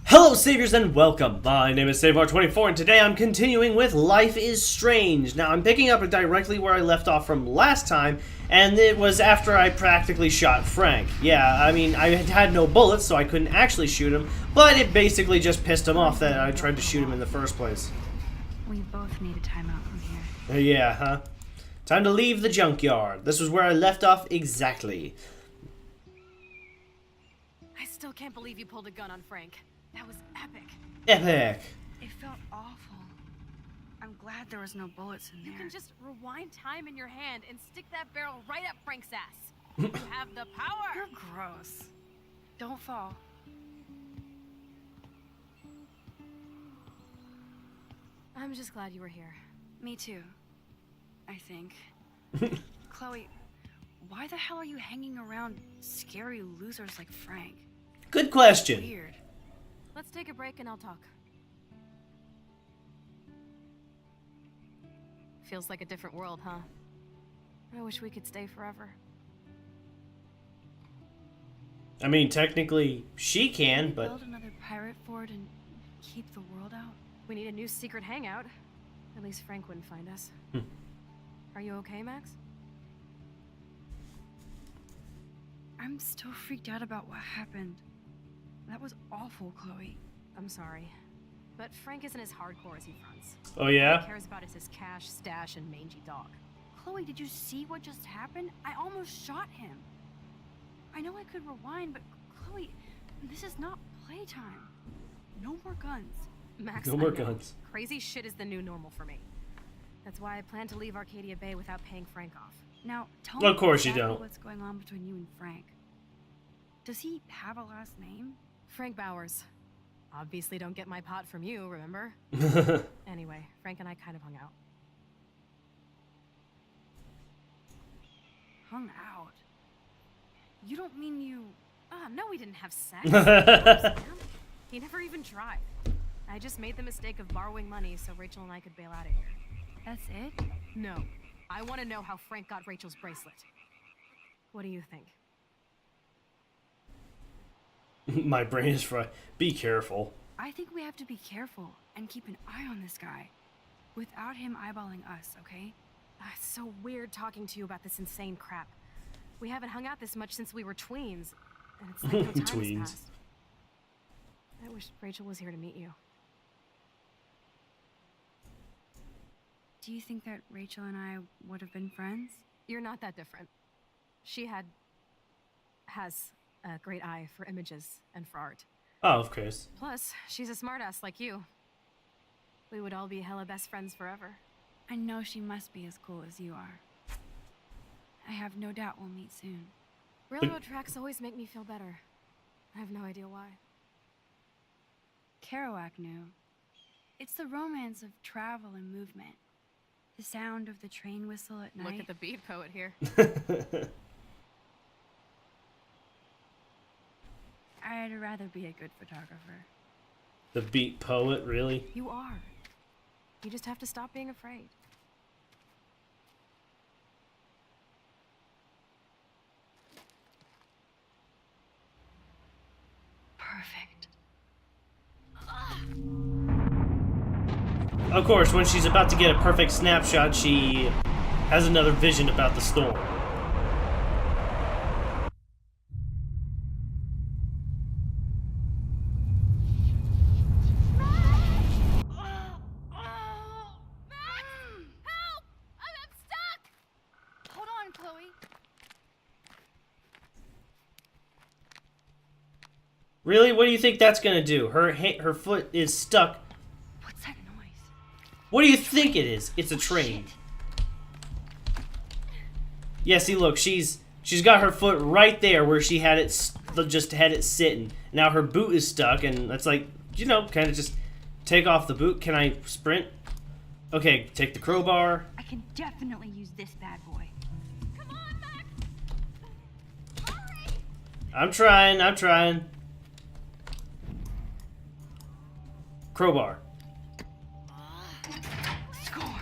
Hello, Saviors, and welcome. My name is Seivar24, and today I'm continuing with Life is Strange. Now, I'm picking up directly where I left off from last time, and it was after I practically shot Frank. Yeah, I mean, I had no bullets, so I couldn't actually shoot him, but it basically just pissed him off that I tried to shoot him in the first place. We both need a timeout from here. Yeah, huh? Time to leave the junkyard. This was where I left off exactly. I still can't believe you pulled a gun on Frank. That was epic. Epic. It felt awful. I'm glad there was no bullets in there. You can just rewind time in your hand and stick that barrel right up Frank's ass. You have the power. You're gross. Don't fall. I'm just glad you were here. Me too. I think. Chloe, why the hell are you hanging around scary losers like Frank? Good question. Weird. Let's take a break and I'll talk. Feels like a different world, huh? I wish we could stay forever. I mean, technically, she can, but... Build another pirate fort and keep the world out? We need a new secret hangout. At least Frank wouldn't find us. Are you okay, Max? I'm still freaked out about what happened. That was awful, Chloe. I'm sorry. But Frank isn't as hardcore as he fronts. Oh, All he yeah? cares about is his cash, stash, and mangy dog. Chloe, did you see what just happened? I almost shot him. I know I could rewind, but Chloe, this is not playtime. No more guns. Max, No more I know. guns. Crazy shit is the new normal for me. That's why I plan to leave Arcadia Bay without paying Frank off. Now, tell Of me course you exactly don't. what's going on between you and Frank. Does he have a last name? Frank Bowers. Obviously don't get my pot from you, remember? Anyway, Frank and I kind of hung out. Hung out? You don't mean you... No, we didn't have sex. Of course, man. He never even tried. I just made the mistake of borrowing money so Rachel and I could bail out of here. That's it? No. I want to know how Frank got Rachel's bracelet. What do you think? My brain is fried. Be careful. I think we have to be careful and keep an eye on this guy. Without him eyeballing us, okay? It's so weird talking to you about this insane crap. We haven't hung out this much since we were tweens. And it's like no time Tweens. has passed. I wish Rachel was here to meet you. Do you think that Rachel and I would have been friends? You're not that different. She has a great eye for images and for art. Oh, of course. Plus, she's a smartass like you. We would all be hella best friends forever. I know she must be as cool as you are. I have no doubt we'll meet soon. Railroad tracks always make me feel better. I have no idea why. Kerouac knew. It's the romance of travel and movement. The sound of the train whistle at night. Look at the beat poet here. I'd rather be a good photographer. The beat poet, really? You are. You just have to stop being afraid. Perfect. Of course, when she's about to get a perfect snapshot, she has another vision about the storm. Help! I'm stuck! Hold on, Chloe. Really? What do you think that's gonna do? Her foot is stuck. What's that noise? What do you think it is? It's a train. Yeah, see, look, she's got her foot right there where she had it, just had it sitting. Now her boot is stuck, and it's like, you know, kind of just take off the boot. Can I sprint? Okay, take the crowbar. I can definitely use this bad boy. Come on, Max! Hurry! I'm trying. Crowbar. Score.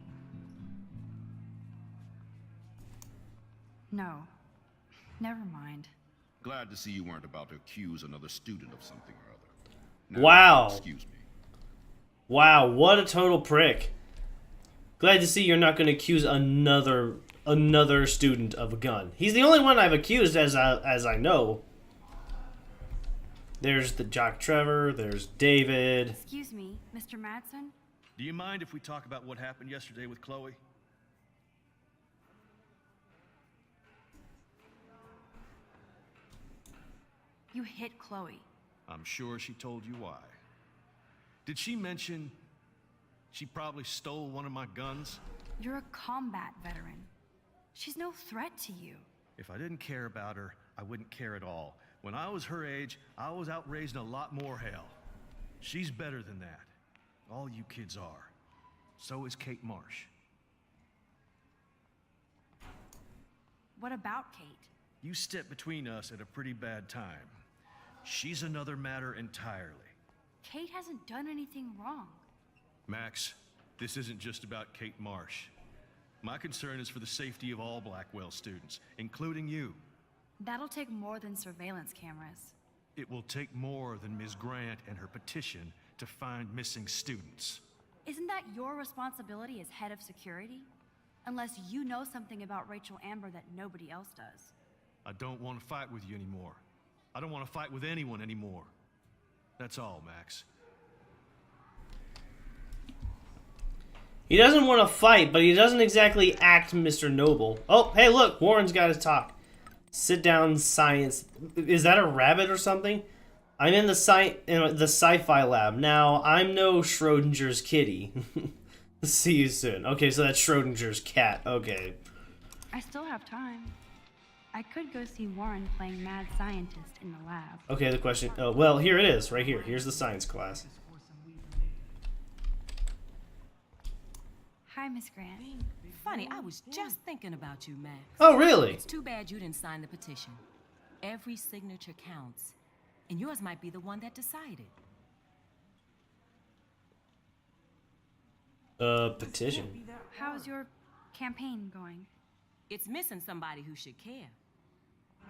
No. Never mind. Glad to see you weren't about to accuse another student of something or other. Now, Wow. excuse me. Wow, what a total prick. Glad to see you're not going to accuse another student of a gun. He's the only one I've accused as I know. There's the Jock Trevor, there's David. Excuse me, Mr. Madsen? Do you mind if we talk about what happened yesterday with Chloe? You hit Chloe. I'm sure she told you why. Did she mention she probably stole one of my guns? You're a combat veteran. She's no threat to you. If I didn't care about her, I wouldn't care at all. When I was her age, I was out raising a lot more hell. She's better than that. All you kids are. So is Kate Marsh. What about Kate? You stepped between us at a pretty bad time. She's another matter entirely. Kate hasn't done anything wrong. Max, this isn't just about Kate Marsh. My concern is for the safety of all Blackwell students, including you. That'll take more than surveillance cameras. It will take more than Ms. Grant and her petition to find missing students. Isn't that your responsibility as head of security? Unless you know something about Rachel Amber that nobody else does. I don't want to fight with you anymore. I don't want to fight with anyone anymore. That's all, Max. He doesn't want to fight, but he doesn't exactly act Mr. Noble. Oh, hey, look, Warren's got to talk. Sit down, science. Is that a rabbit or something? I'm in the sci-fi lab. Now, I'm no Schrodinger's kitty. See you soon. Okay, so that's Schrodinger's cat. Okay. I still have time. I could go see Warren playing mad scientist in the lab. Okay, the question... Oh, well, here it is, right here. Here's the science class. Hi, Miss Grant. Funny, I was just thinking about you, Max. Oh, really? It's too bad you didn't sign the petition. Every signature counts, and yours might be the one that decided. Petition. How's your campaign going? It's missing somebody who should care.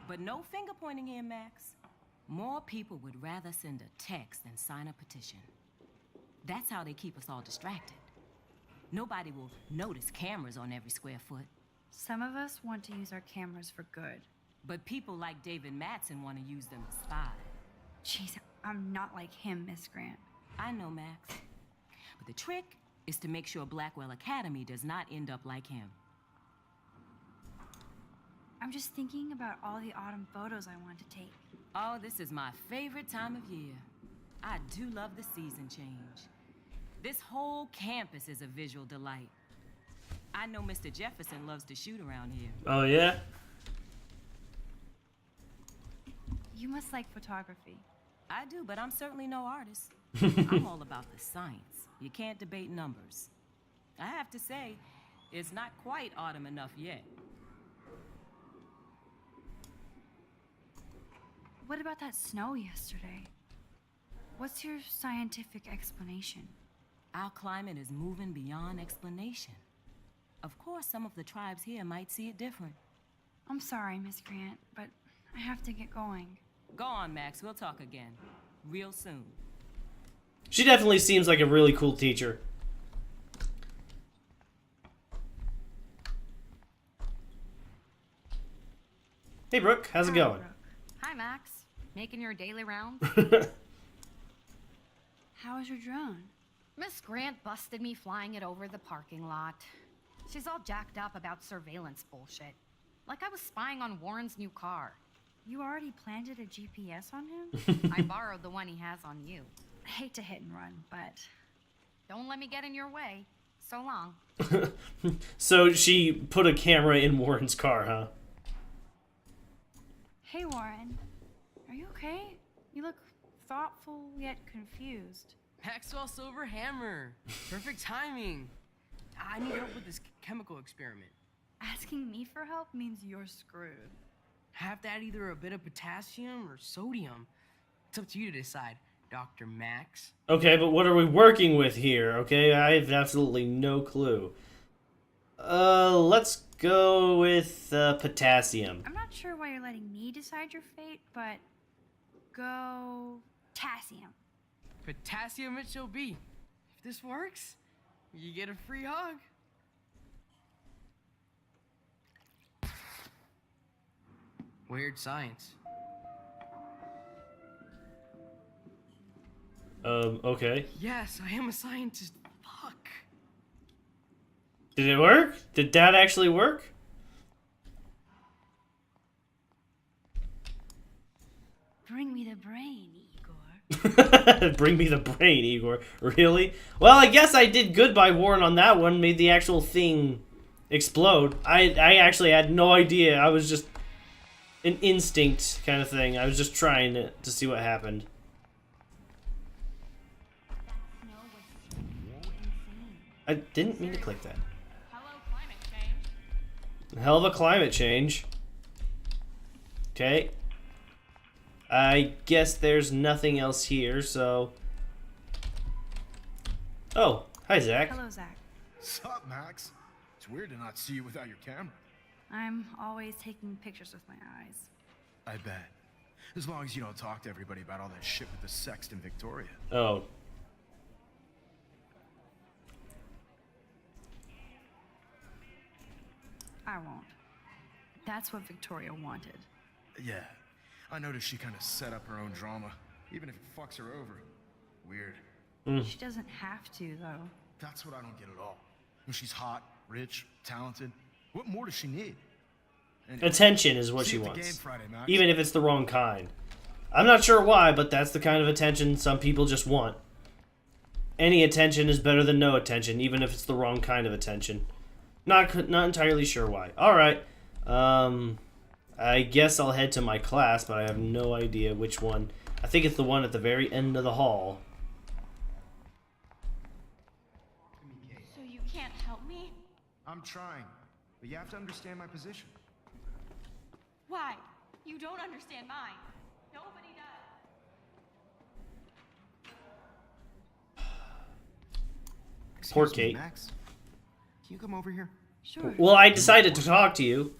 But no finger pointing here, Max. More people would rather send a text than sign a petition. That's how they keep us all distracted. Nobody will notice cameras on every square foot. Some of us want to use our cameras for good. But people like David Madsen want to use them to spy. Jeez, I'm not like him, Miss Grant. I know, Max. But the trick is to make sure Blackwell Academy does not end up like him. I'm just thinking about all the autumn photos I want to take. Oh, this is my favorite time of year. I do love the season change. This whole campus is a visual delight. I know Mr. Jefferson loves to shoot around here. Oh, yeah? You must like photography. I do, but I'm certainly no artist. I'm all about the science. You can't debate numbers. I have to say, it's not quite autumn enough yet. What about that snow yesterday? What's your scientific explanation? Our climate is moving beyond explanation. Of course, some of the tribes here might see it different. I'm sorry, Miss Grant, but I have to get going. Go on, Max. We'll talk again. Real soon. She definitely seems like a really cool teacher. Hey, Brooke. How's it Hi, going? Brooke. Hi, Max. Making your daily rounds? How was your drone? Miss Grant busted me flying it over the parking lot. She's all jacked up about surveillance bullshit. Like I was spying on Warren's new car. You already planted a GPS on him? I borrowed the one he has on you. I hate to hit and run, but... Don't let me get in your way. So long. So she put a camera in Warren's car, huh? Hey, Warren. Are you okay? You look thoughtful yet confused. Maxwell Silver Hammer. Perfect timing. I need help with this chemical experiment. Asking me for help means you're screwed. I have to add either a bit of potassium or sodium. It's up to you to decide, Dr. Max. Okay, but what are we working with here? Okay, I have absolutely no clue. Let's go with potassium. I'm not sure why you're letting me decide your fate, but go potassium. Potassium it shall be. If this works, you get a free hug. Weird science. Okay. Yes, I am a scientist. Fuck. Did it work? Did that actually work? Bring me the brain, Igor. Bring me the brain, Igor. Really? Well, I guess I did good by Warren on that one. Made the actual thing explode. I actually had no idea. I was just an instinct kind of thing. I was just trying to see what happened. I didn't mean to click that. Hello, climate change. Hell of a climate change. Okay. I guess there's nothing else here, so... Oh, hi, Zach. Hello, Zach. Sup, Max? It's weird to not see you without your camera. I'm always taking pictures with my eyes. I bet. As long as you don't talk to everybody about all that shit with the sext in Victoria. Oh. I won't. That's what Victoria wanted. Yeah. I noticed she kind of set up her own drama, even if it fucks her over. Weird. She doesn't have to, though. That's what I don't get at all. When she's hot, rich, talented, what more does she need? Anyway, Attention is what see she you at the wants. game Friday, Max. Even if it's the wrong kind. I'm not sure why, but that's the kind of attention some people just want. Any attention is better than no attention, even if it's the wrong kind of attention. Not entirely sure why. Alright. I guess I'll head to my class, but I have no idea which one. I think it's the one at the very end of the hall. So you can't help me? I'm trying, but you have to understand my position. Why? You don't understand mine. Nobody does. Poor Excuse me, Kate. Max, can you come over here? Sure. Well, I decided to talk to you.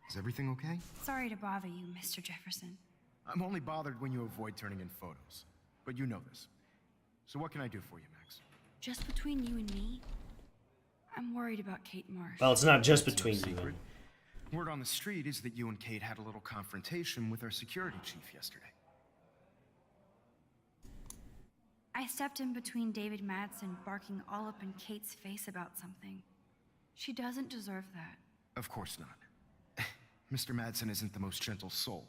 Is everything okay? Sorry to bother you, Mr. Jefferson. I'm only bothered when you avoid turning in photos. But you know this. So what can I do for you, Max? Just between you and me, I'm worried about Kate Marsh. Well, it's not just That's no between you. secret. Word on the street is that you and Kate had a little confrontation with our security chief yesterday. I stepped in between David Madsen barking all up in Kate's face about something. She doesn't deserve that. Of course not. Mr. Madsen isn't the most gentle soul.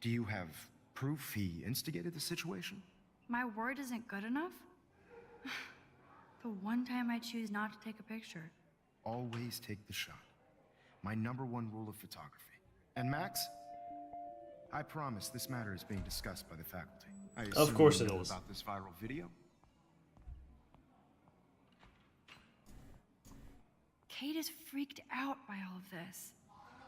Do you have proof he instigated the situation? My word isn't good enough? The one time I choose not to take a picture. Always take the shot. My #1 rule of photography. And Max, I promise this matter is being discussed by the faculty. I assume course you it know is. about this viral video? Kate is freaked out by all of this.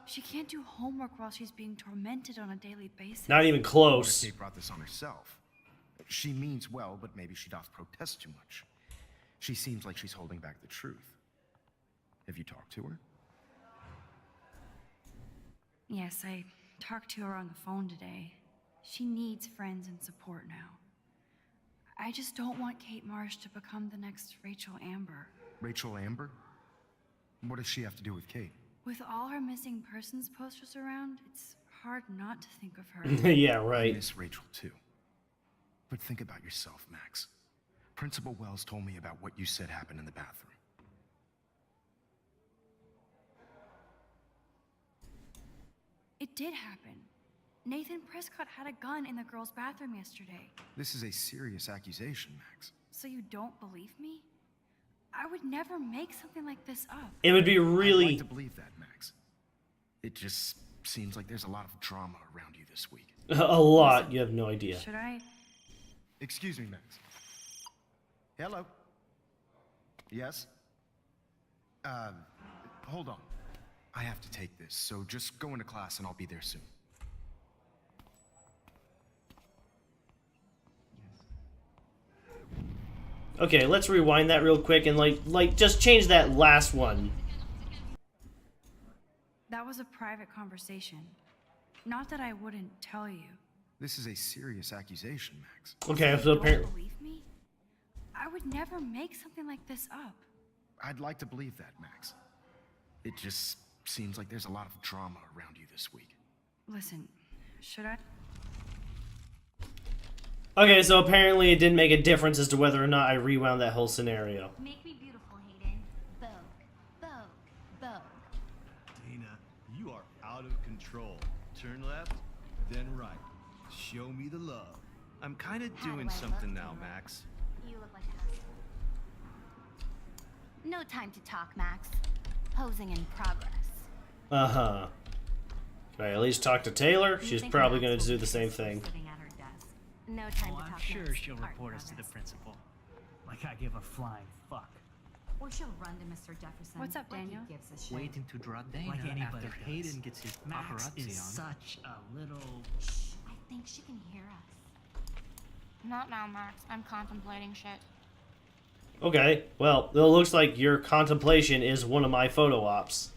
She can't do homework while she's being tormented on a daily basis. Not even What if close. Kate brought this on herself? She means well, but maybe she doth protest too much. She seems like she's holding back the truth. Have you talked to her? Yes, I talked to her on the phone today. She needs friends and support now. I just don't want Kate Marsh to become the next Rachel Amber. Rachel Amber? What does she have to do with Kate? With all her missing persons posters around, it's hard not to think of her. Yeah, I right. miss Rachel too. But think about yourself, Max. Principal Wells told me about what you said happened in the bathroom. It did happen. Nathan Prescott had a gun in the girls' bathroom yesterday. This is a serious accusation, Max. So you don't believe me? I would never make something like this up. It would be I'd really... like to believe that, Max. It just seems like there's a lot of drama around you this week. a lot. You have no idea. Should I? Excuse me, Max. Hello? Yes? Hold on. I have to take this, so just go into class and I'll be there soon. Okay, let's rewind that real quick and like just change that last one That was a private conversation. Not that I wouldn't tell you. This is a serious accusation, Max. Okay, so You don't apparently. believe me? I would never make something like this up. I'd like to believe that, Max. It just seems like there's a lot of drama around you this week. Listen, should I? Okay, so apparently it didn't make a difference as to whether or not I rewound that whole scenario. Make me beautiful, Hayden. Vogue. Vogue. Vogue. Dana, you are out of control. Turn left, then right. Show me the love. I'm kind of How do doing I something look, now, Taylor? Max. You look like a hustler. No time to talk, Max. Posing in progress. Uh-huh. Can I at least talk to Taylor? You She's think probably Max going will to do be the same thing. sitting at her desk. No time Oh, to I'm talk. sure Max. she'll Art report us to the progress. principal. Like I give a flying fuck. Or she'll run to Mr. Jefferson. What's up, like he Daniel? gives a shit. Waiting to draw Dana Like anybody after does. Hayden gets his Max paparazzi is on. such a little... Shh, I think she can hear us. Not now, Max. I'm contemplating shit. Okay, well, it looks like your contemplation is one of my photo ops.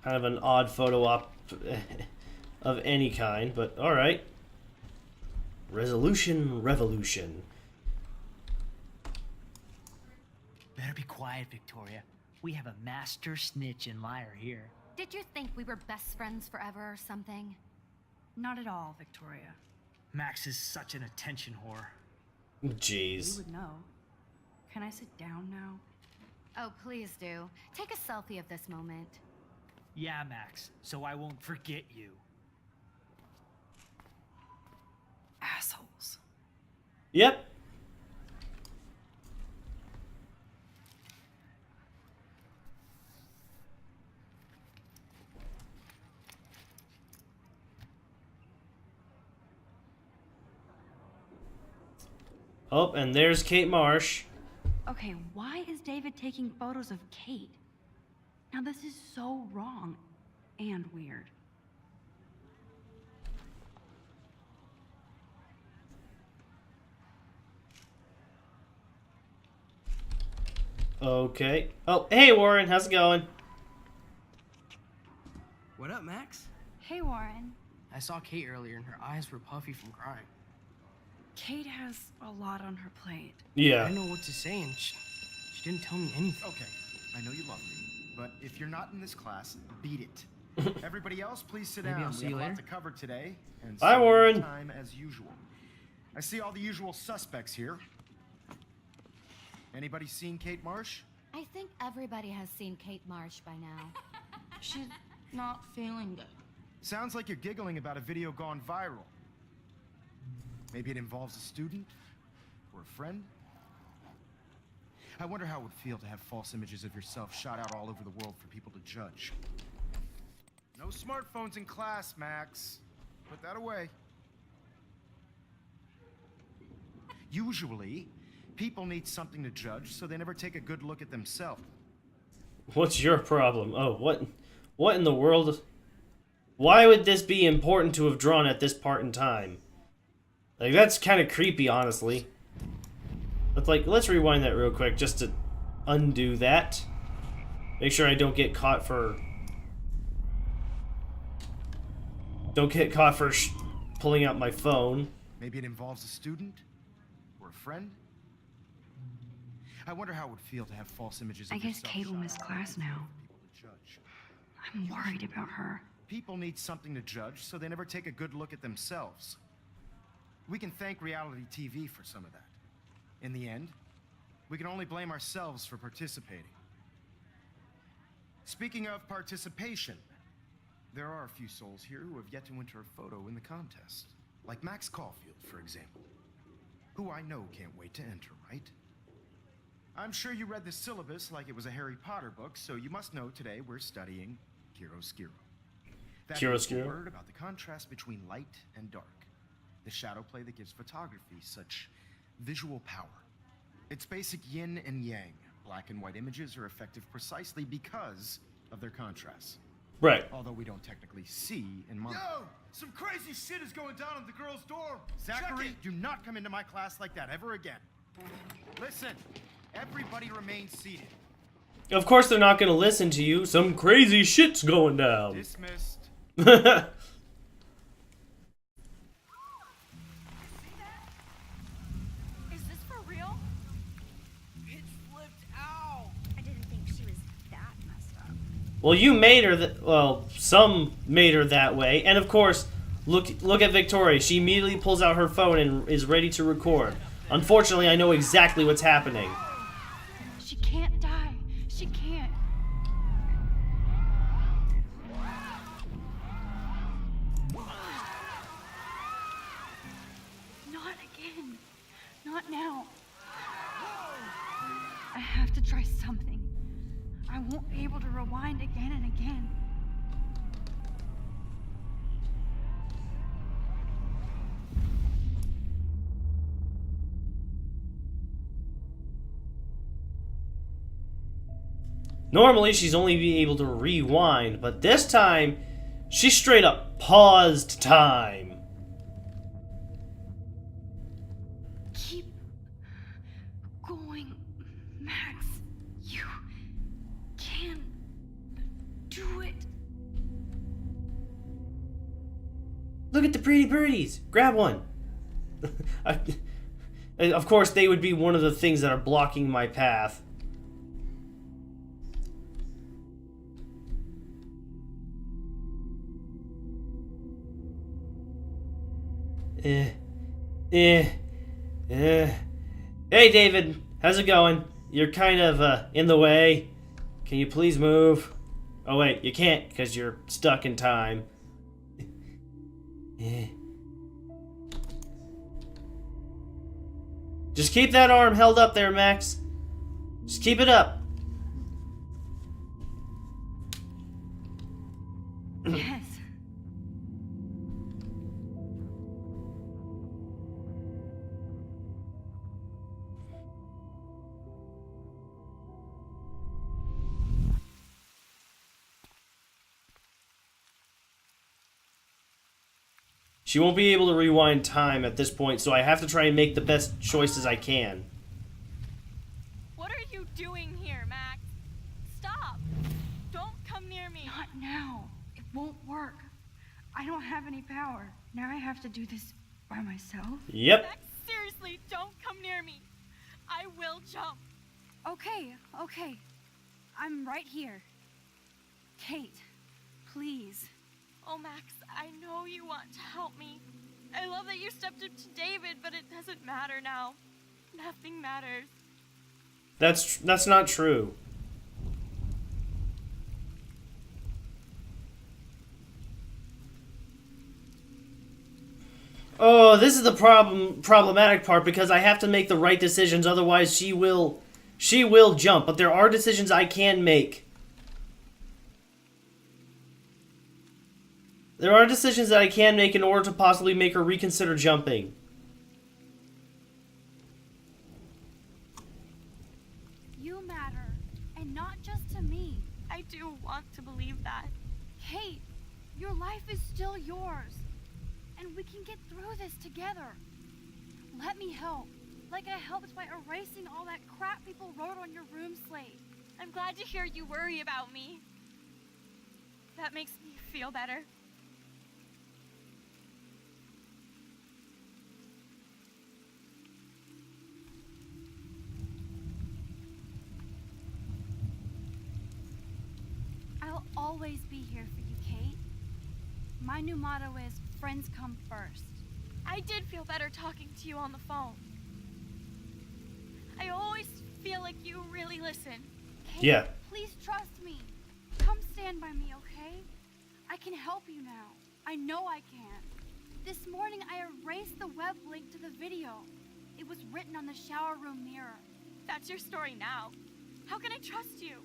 Kind of an odd photo op of any kind, but alright. Resolution Revolution. Better be quiet, Victoria. We have a master snitch and liar here. Did you think we were best friends forever or something? Not at all, Victoria. Max is such an attention whore. You Jeez. would know. Can I sit down now? Oh, please do. Take a selfie of this moment. Yeah, Max, so I won't forget you. Assholes. Yep. Oh, and there's Kate Marsh. Okay, why is David taking photos of Kate? Now this is so wrong and weird. Okay. Oh, hey Warren, how's it going? What up, Max? Hey, Warren. I saw Kate earlier and her eyes were puffy from crying. Kate has a lot on her plate. I Yeah. didn't know what to say and she didn't tell me anything. Okay, I know you love me, but if you're not in this class, beat it. Everybody else, please sit Maybe down. I'll see We have you a lot later. to cover today, and Bye, so Warren. time as usual. I see all the usual suspects here. Anybody seen Kate Marsh? I think everybody has seen Kate Marsh by now. She's not feeling good. Sounds like you're giggling about a video gone viral. Maybe it involves a student or a friend. I wonder how it would feel to have false images of yourself shot out all over the world for people to judge. No smartphones in class, Max. Put that away. Usually, people need something to judge, so they never take a good look at themselves. What's your problem? Oh, what in the world? Why would this be important to have drawn at this part in time? Like, that's kind of creepy, honestly. But, like, let's rewind that real quick just to undo that. Make sure I don't get caught for... Don't get caught for pulling out my phone. Maybe it involves a student or a friend. I wonder how it would feel to have false images of I guess yourself Kate will shot miss out class for now. people to judge. I'm worried about her. People need something to judge, so they never take a good look at themselves. We can thank reality TV for some of that. In the end, we can only blame ourselves for participating. Speaking of participation, there are a few souls here who have yet to enter a photo in the contest. Like Max Caulfield, for example, who I know can't wait to enter, right? I'm sure you read the syllabus like it was a Harry Potter book, so you must know today we're studying chiaroscuro. That is a Chiaroscuro? word about the contrast between light and dark. The shadow play that gives photography such visual power. It's basic yin and yang. Black and white images are effective precisely because of their contrast. Right. Although we don't technically see in monochrome. Yo! Some crazy shit is going down in the girls' dorm! Zachary, do not come into my class like that ever again. Listen, everybody remain seated. Of course they're not gonna listen to you. Some crazy shit's going down. Dismissed. Is this for real? It flipped out. I didn't think she was that messed up. Well, you made her well, some made her that way. And of course, look at Victoria. She immediately pulls out her phone and is ready to record. Unfortunately, I know exactly what's happening. She can't die. She can't. Not again. Not now. I have to try something. I won't be able to rewind again and again. Normally, she's only be able to rewind, but this time, she straight up paused time. Keep going, Max. You can do it. Look at the pretty birdies. Grab one. Of course, they would be one of the things that are blocking my path. Hey, David. How's it going? You're kind of, in the way. Can you please move? Oh, wait, you can't because you're stuck in time. Just keep that arm held up there, Max. Just keep it up. Yes. She won't be able to rewind time at this point, so I have to try and make the best choices I can. What are you doing here, Max? Stop! Don't come near me. Not now. It won't work. I don't have any power. Now I have to do this by myself. Yep. Max, seriously, don't come near me. I will jump. Okay. I'm right here. Kate, please. Oh, Max, I know you want to help me. I love that you stepped up to David, but it doesn't matter now. Nothing matters. That's not true. Oh, this is the problematic part because I have to make the right decisions, otherwise she will jump, but there are decisions I can make. There are decisions that I can make in order to possibly make her reconsider jumping. You matter, and not just to me. I do want to believe that. Kate, your life is still yours. And we can get through this together. Let me help. Like I helped by erasing all that crap people wrote on your room slate. I'm glad to hear you worry about me. That makes me feel better. I'll always be here for you, Kate. My new motto is, friends come first. I did feel better talking to you on the phone. I always feel like you really listen. Kate, Yeah. please trust me. Come stand by me, okay? I can help you now. I know I can. This morning I erased the web link to the video. It was written on the shower room mirror. That's your story now. How can I trust you?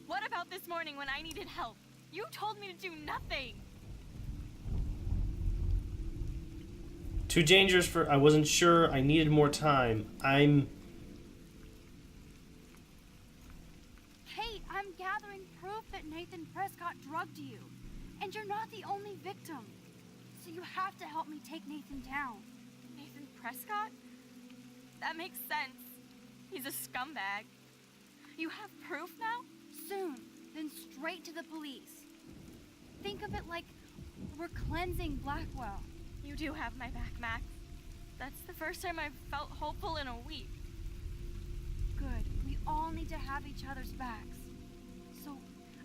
What about this morning when I needed help? You told me to do nothing. Too dangerous for... I wasn't sure. I needed more time. Kate, I'm gathering proof that Nathan Prescott drugged you. And you're not the only victim. So you have to help me take Nathan down. Nathan Prescott? That makes sense. He's a scumbag. You have proof now? soon, then straight to the police. Think of it like we're cleansing Blackwell. You do have my back, Max. That's the first time I've felt hopeful in a week. Good. We all need to have each other's backs. So,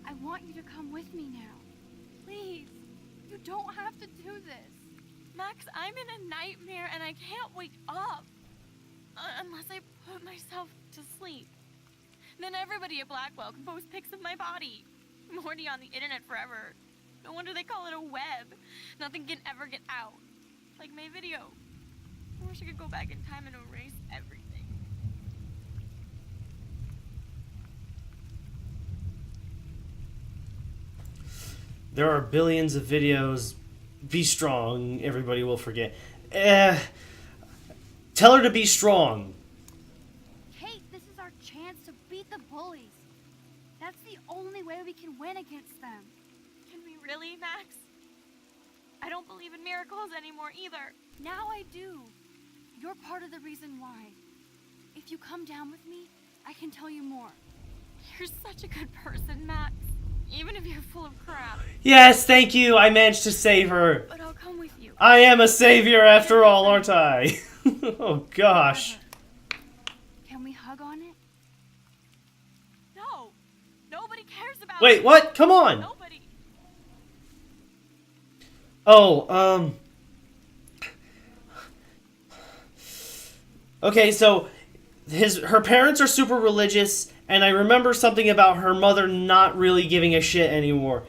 I want you to come with me now. Please. You don't have to do this. Max, I'm in a nightmare and I can't wake up. Unless I put myself to sleep. Then everybody at Blackwell can post pics of my body. I'm already on the internet forever. No wonder they call it a web. Nothing can ever get out. Like my video. I wish I could go back in time and erase everything. There are billions of videos. Be strong. Everybody will forget. Tell her to be strong. Kate, this is our chance to beat the bullies. That's the only way we can win against them. Can we really, Max? I don't believe in miracles anymore either. Now I do. You're part of the reason why. If you come down with me, I can tell you more. You're such a good person, Max. Even if you're full of crap. Yes, thank you. I managed to save her. But I'll come with you. I am a savior after all, aren't I? Oh, gosh. Can we hug on it? No. Nobody cares about Wait, it. what? Come on. Nobody. Oh, okay, so her parents are super religious, and I remember something about her mother not really giving a shit anymore.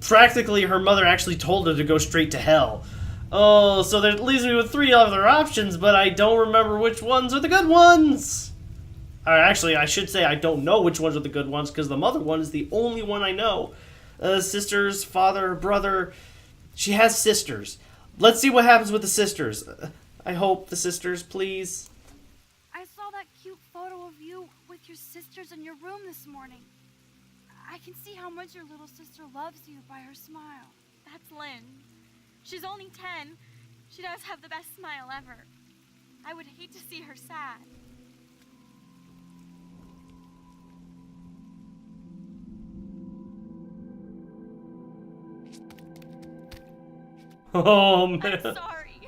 Practically, her mother actually told her to go straight to hell. Oh, so that leaves me with 3 other options, but I don't remember which ones are the good ones. Actually, I should say I don't know which ones are the good ones, because the mother one is the only one I know. Sisters, father, brother. She has sisters. Let's see what happens with the sisters. I hope the sisters, please. I saw that cute photo of you with your sisters in your room this morning. I can see how much your little sister loves you by her smile. That's Lynn. She's only 10. She does have the best smile ever. I would hate to see her sad. Oh, man. I'm sorry.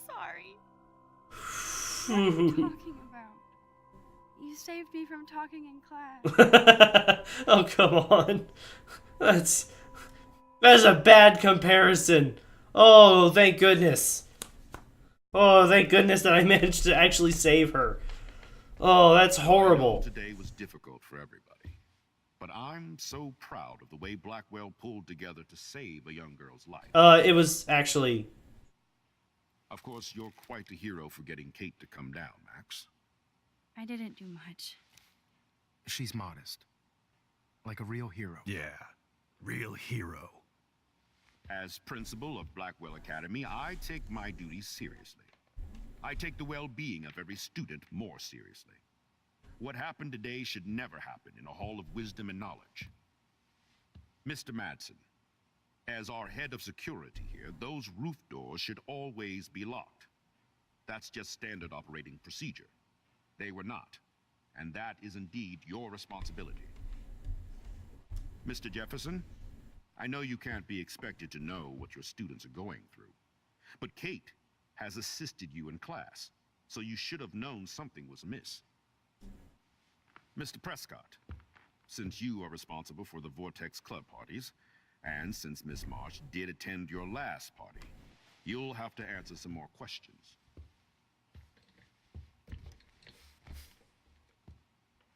Sorry. What are you talking about? You saved me from talking in class. Oh, come on. That's a bad comparison. Oh, thank goodness. Oh, thank goodness that I managed to actually save her. Oh, that's horrible. Today was difficult for everybody. But I'm so proud of the way Blackwell pulled together to save a young girl's life. It was actually... Of course, you're quite the hero for getting Kate to come down, Max. I didn't do much. She's modest. Like a real hero. Yeah, real hero. As principal of Blackwell Academy, I take my duties seriously. I take the well-being of every student more seriously. What happened today should never happen in a hall of wisdom and knowledge. Mr. Madsen, as our head of security here, those roof doors should always be locked. That's just standard operating procedure. They were not, and that is indeed your responsibility. Mr. Jefferson, I know you can't be expected to know what your students are going through, but Kate has assisted you in class, so you should have known something was amiss. Mr. Prescott, since you are responsible for the Vortex Club parties, and since Miss Marsh did attend your last party, you'll have to answer some more questions.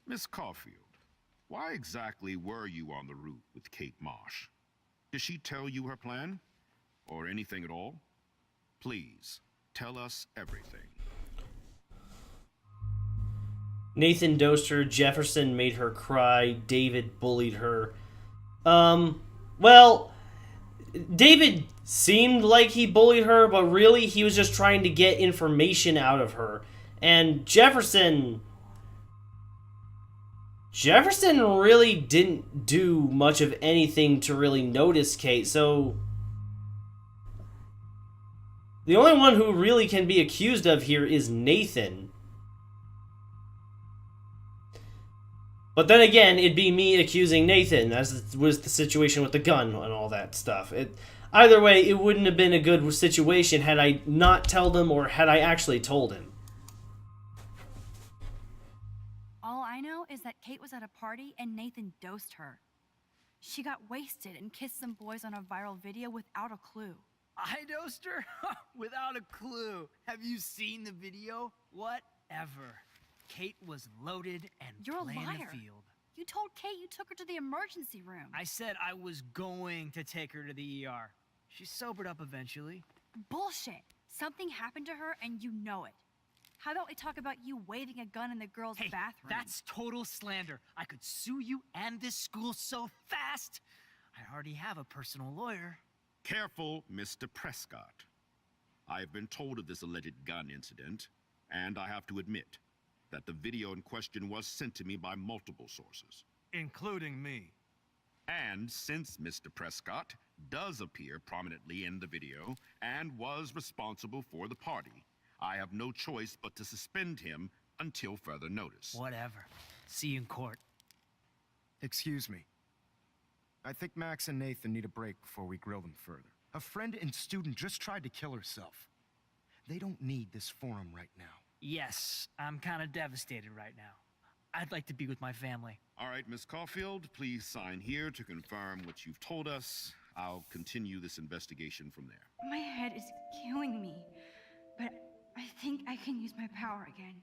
Miss Caulfield, why exactly were you on the route with Kate Marsh? Did she tell you her plan? Or anything at all? Please, tell us everything. Nathan dosed her, Jefferson made her cry, David bullied her. Well, David seemed like he bullied her, but really he was just trying to get information out of her. And Jefferson really didn't do much of anything to really notice Kate, so the only one who really can be accused of here is Nathan. But then again, it'd be me accusing Nathan, as was the situation with the gun and all that stuff. Either way, it wouldn't have been a good situation had I not told him or had I actually told him. All I know is that Kate was at a party and Nathan dosed her. She got wasted and kissed some boys on a viral video without a clue. I dosed her? Without a clue. Have you seen the video? Whatever. Kate was loaded and You're a playing liar. the field. You told Kate you took her to the emergency room. I said I was going to take her to the ER. She sobered up eventually. Bullshit. Something happened to her and you know it. How about we talk about you waving a gun in the girls' Hey, bathroom? that's total slander. I could sue you and this school so fast. I already have a personal lawyer. Careful, Mr. Prescott. I have been told of this alleged gun incident, and I have to admit that the video in question was sent to me by multiple sources. Including me. And since Mr. Prescott does appear prominently in the video and was responsible for the party, I have no choice but to suspend him until further notice. Whatever. See you in court. Excuse me. I think Max and Nathan need a break before we grill them further. A friend and student just tried to kill herself. They don't need this forum right now. Yes, I'm kind of devastated right now. I'd like to be with my family. All right, Miss Caulfield, please sign here to confirm what you've told us. I'll continue this investigation from there. My head is killing me, but I think I can use my power again.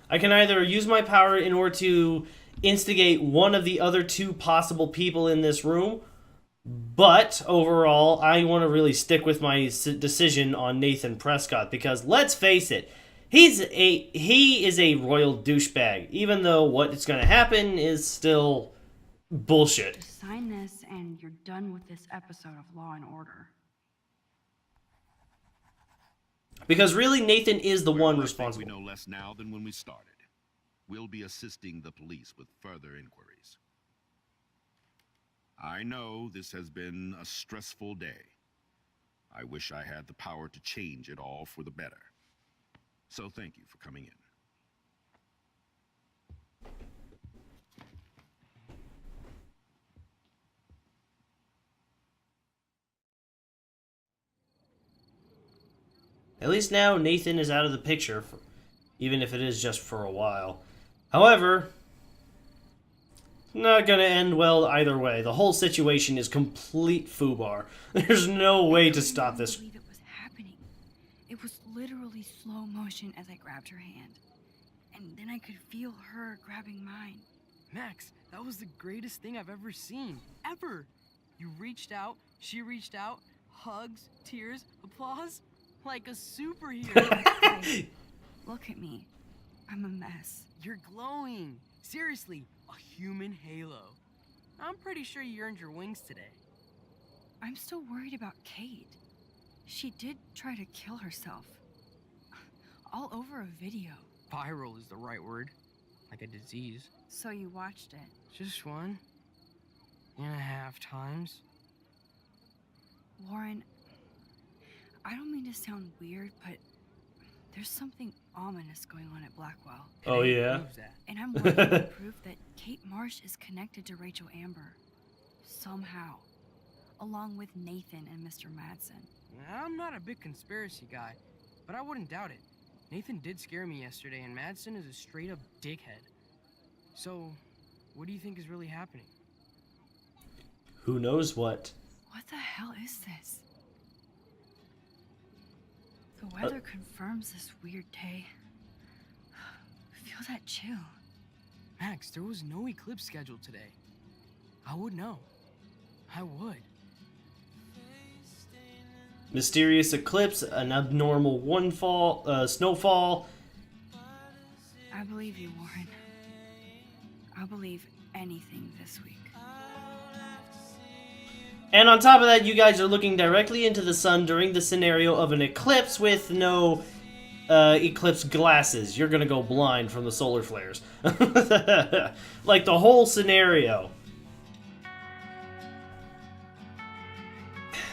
I can either use my power in order to instigate one of the other two possible people in this room, but overall, I want to really stick with my decision on Nathan Prescott, because let's face it, he is a royal douchebag, even though what is going to happen is still bullshit. Just sign this and you're done with this episode of Law and Order. Because really, Nathan is the one I think responsible. we know less now than when we started. We'll be assisting the police with further inquiries. I know this has been a stressful day. I wish I had the power to change it all for the better. So thank you for coming in. At least now Nathan is out of the picture, even if it is just for a while. However, not gonna end well either way. The whole situation is complete foobar. There's no way to stop this. I couldn't believe it was happening. It was literally slow motion as I grabbed her hand. And then I could feel her grabbing mine. Max, that was the greatest thing I've ever seen. Ever! You reached out, she reached out, hugs, tears, applause. Like a superhero. Hey, look at me. I'm a mess. You're glowing. Seriously, a human halo. I'm pretty sure you earned your wings today. I'm still worried about Kate. She did try to kill herself. All over a video. Viral is the right word. Like a disease. So you watched it? Just 1.5 times. Warren, I don't mean to sound weird, but there's something ominous going on at Blackwell. Oh, Today yeah? proves that. And I'm looking for proof that Kate Marsh is connected to Rachel Amber. Somehow. Along with Nathan and Mr. Madsen. I'm not a big conspiracy guy, but I wouldn't doubt it. Nathan did scare me yesterday, and Madsen is a straight-up dickhead. So, what do you think is really happening? Who knows what? What the hell is this? The weather confirms this weird day. Feel that chill. Max, there was no eclipse scheduled today. I would know. I would. Mysterious eclipse, an abnormal snowfall. I believe you, Warren. I'll believe anything this week. And on top of that, you guys are looking directly into the sun during the scenario of an eclipse with no eclipse glasses. You're gonna go blind from the solar flares. Like the whole scenario.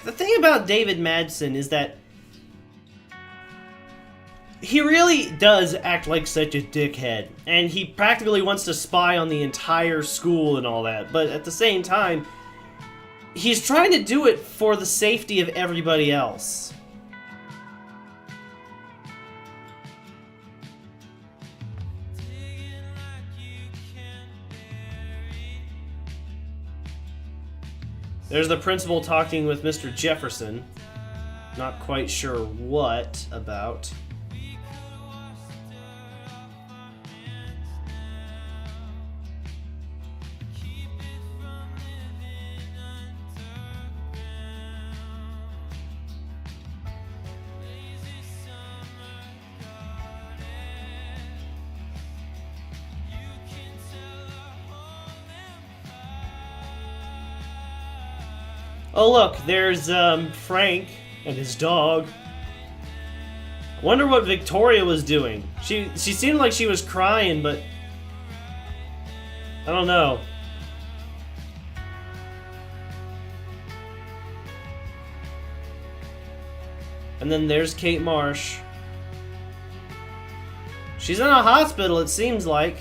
The thing about David Madsen is that he really does act like such a dickhead, and he practically wants to spy on the entire school and all that, but at the same time, he's trying to do it for the safety of everybody else. There's the principal talking with Mr. Jefferson. Not quite sure what about. Oh look, there's Frank and his dog. I wonder what Victoria was doing. She seemed like she was crying, but I don't know. And then there's Kate Marsh. She's in a hospital, it seems like.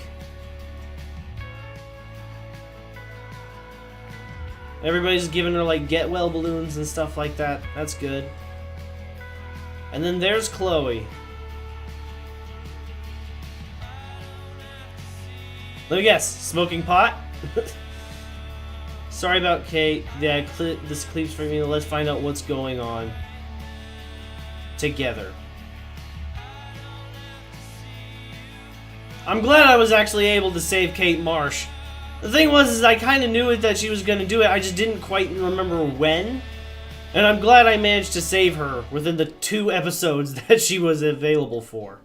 Everybody's giving her, like, get well balloons and stuff like that. That's good. And then there's Chloe. Let me guess. Smoking pot? Sorry about Kate. Yeah, this clips for me. Let's find out what's going on. Together. I'm glad I was actually able to save Kate Marsh. The thing was, is I kind of knew it that she was going to do it, I just didn't quite remember when. And I'm glad I managed to save her within the 2 episodes that she was available for.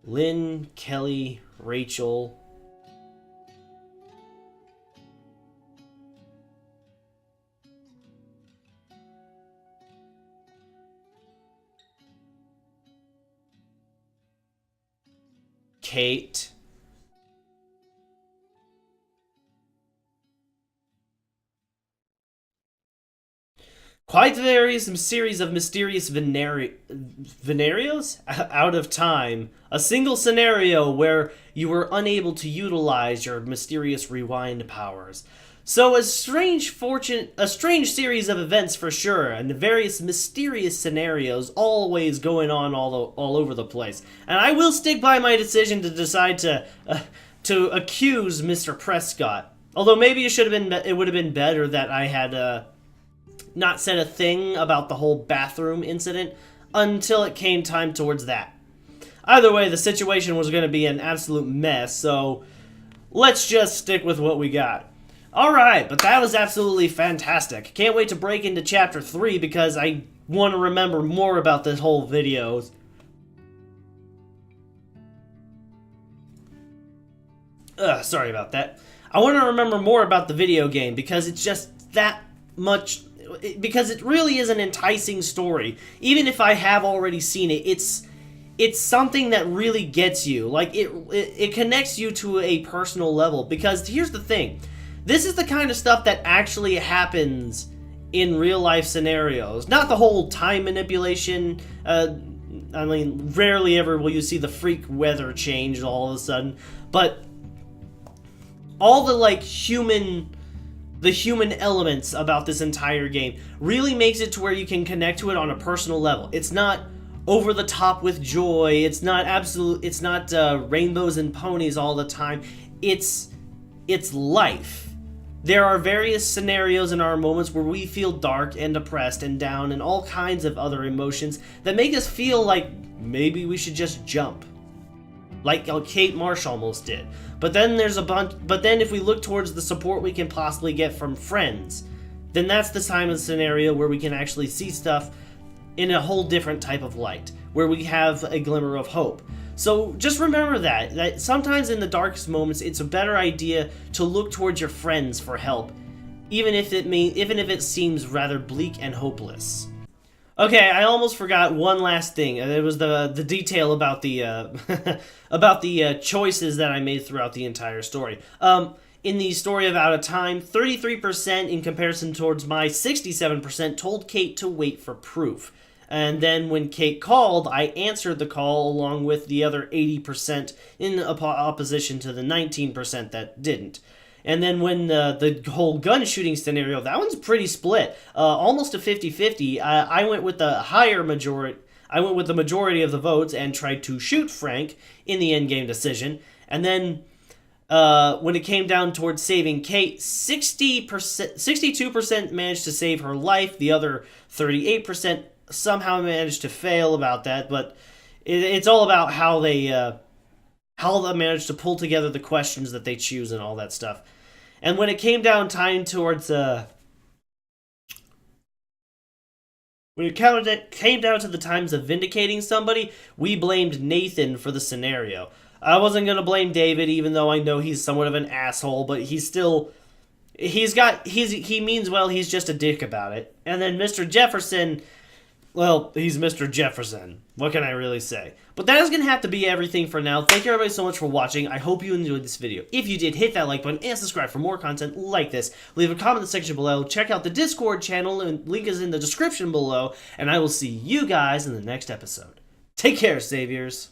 Lynn, Kelly, Rachel. Kate. Quite the series of mysterious scenarios out of time. A single scenario where you were unable to utilize your mysterious rewind powers. So a strange series of events for sure, and various mysterious scenarios always going on all over the place. And I will stick by my decision to decide to accuse Mr. Prescott. Although maybe it would have been better that I had not said a thing about the whole bathroom incident until it came time towards that. Either way, the situation was going to be an absolute mess, so let's just stick with what we got. Alright, but that was absolutely fantastic. Can't wait to break into Chapter 3 because I want to remember more about this whole video. Sorry about that. I want to remember more about the video game because it's just that much... Because it really is an enticing story. Even if I have already seen it, it's something that really gets you. Like, it connects you to a personal level. Because here's the thing. This is the kind of stuff that actually happens in real-life scenarios. Not the whole time manipulation. I mean, rarely ever will you see the freak weather change all of a sudden. But all the, like, the human elements about this entire game really makes it to where you can connect to it on a personal level. It's not over the top with joy. It's not rainbows and ponies all the time. It's life. There are various scenarios in our moments where we feel dark and depressed and down and all kinds of other emotions that make us feel like maybe we should just jump. Like Kate Marsh almost did. But then if we look towards the support we can possibly get from friends, then that's the time of the scenario where we can actually see stuff in a whole different type of light, where we have a glimmer of hope. So just remember that sometimes in the darkest moments, it's a better idea to look towards your friends for help, even if it seems rather bleak and hopeless. Okay, I almost forgot one last thing. It was the detail about the about the choices that I made throughout the entire story. In the story of Out of Time, 33% in comparison towards my 67% told Kate to wait for proof. And then when Kate called, I answered the call along with the other 80% in opposition to the 19% that didn't. And then when the whole gun shooting scenario, that one's pretty split. Almost a 50-50. I went with the higher majority. I went with the majority of the votes and tried to shoot Frank in the endgame decision. And then when it came down towards saving Kate, 62% managed to save her life. The other 38% somehow managed to fail about that. But it's all about how they manage to pull together the questions that they choose and all that stuff. And when it came down time towards when it came down to the times of vindicating somebody, we blamed Nathan for the scenario. I wasn't going to blame David, even though I know he's somewhat of an asshole, but he means well, he's just a dick about it. And then Mr. Jefferson, well, he's Mr. Jefferson. What can I really say? But that is going to have to be everything for now. Thank you everybody so much for watching. I hope you enjoyed this video. If you did, hit that like button and subscribe for more content like this. Leave a comment in the section below. Check out the Discord channel, and link is in the description below. And I will see you guys in the next episode. Take care, Saviors.